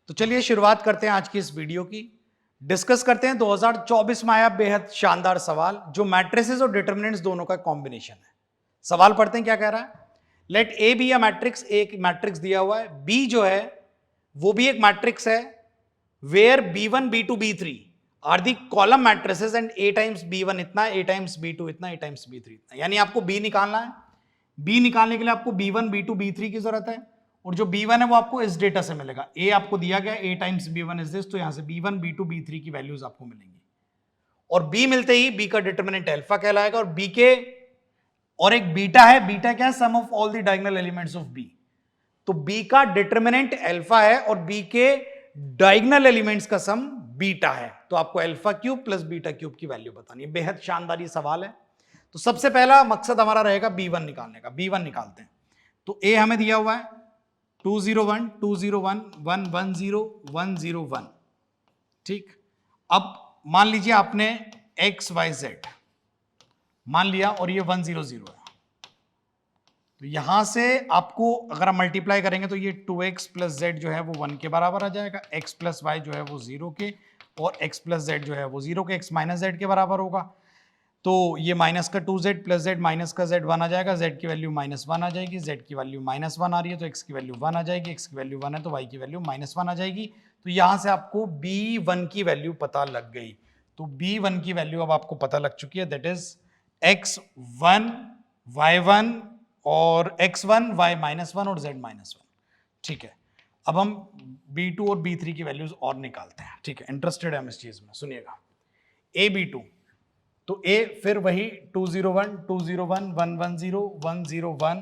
तो चलिए शुरुआत करते हैं आज की इस वीडियो की। डिस्कस करते हैं 2024 में आया बेहद शानदार सवाल जो मैट्रिसेस और डिटरमिनेंट्स दोनों का कॉम्बिनेशन है। सवाल पढ़ते हैं क्या कह रहा है। Let A be a matrix, एक मैट्रिक्स दिया हुआ है, बी जो है वो भी एक मैट्रिक्स है, where b1 b2 b3 are the column matrices and a times b1 इतना, a टाइम्स b2 इतना, a टाइम्स b3 इतना। यानी आपको b निकालना है। b निकालने के लिए आपको b1 b2 b3 की जरूरत है और जो b1 है वो आपको इस डेटा से मिलेगा। a आपको दिया गया, a times b1 is this, तो यहां से b1 b2 b3 की वैल्यूज आपको मिलेंगी और b मिलते ही b का डिटरमिनेंट अल्फा कहलाएगा और b के और एक बीटा है, बीटा क्या है, sum of all the diagonal elements of b। तो b का डिटरमिनेंट अल्फा है और b के डायगोनल एलिमेंट्स का सम बीटा है। तो आपको alpha cube plus beta cube की वैल्यू बतानी है। बेहद शानदार ये सवाल है। तो सबसे पहला मकसद हमारा रहेगा b1 निकालने का। b1 निकालते हैं। तो a हमें दिया हुआ है 201 201 110 101। ठीक, अब मान लीजिए आपने x y z मान लिया और ये 100 है। तो यहां से आपको अगर हम मल्टीप्लाई करेंगे तो ये 2x प्लस जेड जो है वो 1 के बराबर आ जाएगा, x प्लस वाई जो है वो 0 के और x प्लस जेड जो है वो 0 के, x माइनस जेड के बराबर होगा। तो ये माइनस का 2z प्लस जेड माइनस का z 1 आ जाएगा, z की वैल्यू -1 आ जाएगी, z की वैल्यू -1 आ रही है तो x की वैल्यू 1 आ जाएगी, x की वैल्यू 1 है तो y की वैल्यू -1 आ जाएगी। तो यहां से आपको b1 की वैल्यू पता लग गई। तो b1 की वैल्यू अब आपको पता लग चुकी है, दैट इज x1 y1 और x1 y -1 और z -1। ठीक है, अब हम b2 और b3 की वैल्यूज और निकालते हैं। ठीक है, इंटरेस्टेड है हम इस चीज में, सुनिएगा। a b2 तो a फिर वही 201 201 110 101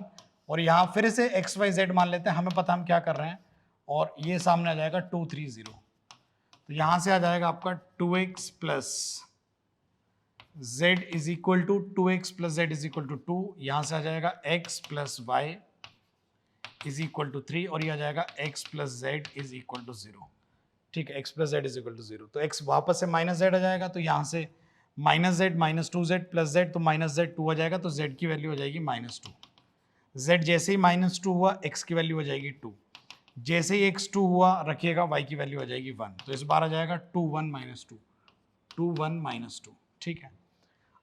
और यहां फिर से x y z मान लेते हैं, हमें पता हम क्या कर रहे हैं, और ये सामने आ जाएगा 230। तो यहां से आ जाएगा आपका 2x plus z is equal to 2x plus Z is equal to 2। यहां से आ जाएगा x plus Y is equal to 3 और ये आ जाएगा x plus Z is equal to 0। ठीक है, x plus Z is equal to 0। तो x वापस से माइनस जेड आ जाएगा, तो यहां से minus Z minus 2z plus Z, तो माइनस जेड 2 आ जाएगा, तो z की वैल्यू हो जाएगी -2। z जैसे ही -2 हुआ x की वैल्यू हो जाएगी 2, जैसे ही x 2 हुआ रखिएगा y की वैल्यू हो जाएगी 1। तो इस बार आ जाएगा 2 1 -2 2 1 -2। ठीक है,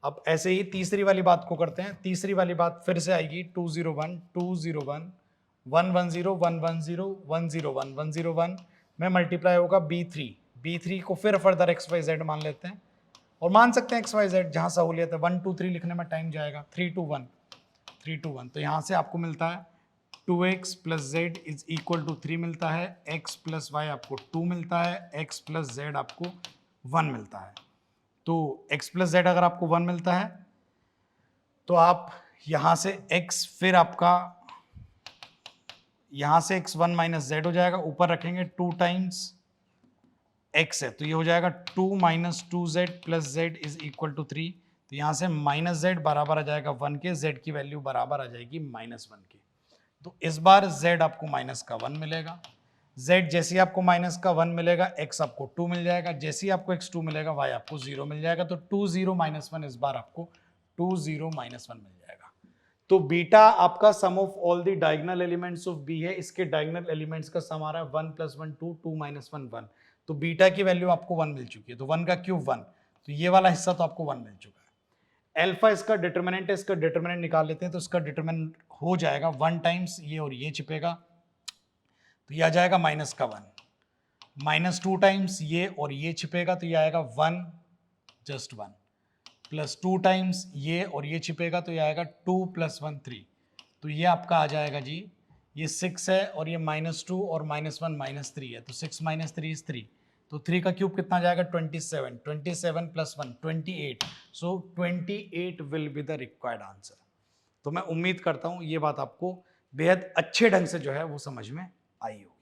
अब ऐसे ही तीसरी वाली बात को करते हैं। तीसरी वाली बात फिर से आएगी 201 201 110 110 101 101 में मल्टीप्लाई होगा b3 को फिर फर्दर एक्स वाई जेड मान लेते हैं और मान सकते हैं एक्स वाई जेड, जहां सहूलियत है। 1 2 3 लिखने में टाइम जाएगा, 3 2 1 तो यहां से आपको मिलता है 2x plus Z is equal to 3 मिलता है, x प्लस वाई आपको 2 मिलता है, x प्लस जेड आपको 1 मिलता है। तो x प्लस जेड अगर आपको 1 मिलता है तो आप यहां से x, फिर आपका यहां से x 1 माइनस जेड हो जाएगा, ऊपर रखेंगे 2 टाइम्स x है तो ये हो जाएगा 2 minus 2z plus Z is equal to 3। तो यहां से माइनस जेड बराबर आ जाएगा 1 के, z की वैल्यू बराबर आ जाएगी -1 के। तो इस बार z आपको -1 मिलेगा, z जैसे ही आपको -1 मिलेगा x आपको 2 मिल जाएगा, जैसे ही आपको x 2 मिलेगा y आपको 0 मिल जाएगा। तो 2 0 -1 इस बार आपको 2 0 -1 मिल जाएगा। तो बीटा आपका sum of all the diagonal elements of b है। इसके डायगोनल एलिमेंट्स का सम आ रहा है 1 + 1 2 2 -1 1। तो बीटा की वैल्यू आपको 1 मिल चुकी है, तो 1 का क्यूब 1, तो ये वाला हिस्सा तो आपको 1 मिल चुका है। अल्फा इसका डिटरमिनेंट है, इसका डिटरमिनेंट निकाल लेते हैं। तो इसका डिटरमिनेंट हो जाएगा 1 टाइम्स ये और ये छिपेगा, तो ये आ जाएगा -1 -2 टाइम्स ये और ये छिपेगा, तो ये आएगा 1 जस्ट 1 प्लस 2 टाइम्स ये और ये छिपेगा, तो ये आएगा 2 + 1 3। तो ये आपका आ जाएगा जी, ये 6 है और ये -2 और -1 -3 है, तो 6 - 3 इज 3। तो 3 का क्यूब कितना जाएगा 27 27 + 1 28। सो 28 will be the required answer. तो मैं उम्मीद करता हूं ये बात आपको बेहद अच्छे ढंग से जो है वो समझ में आई हो।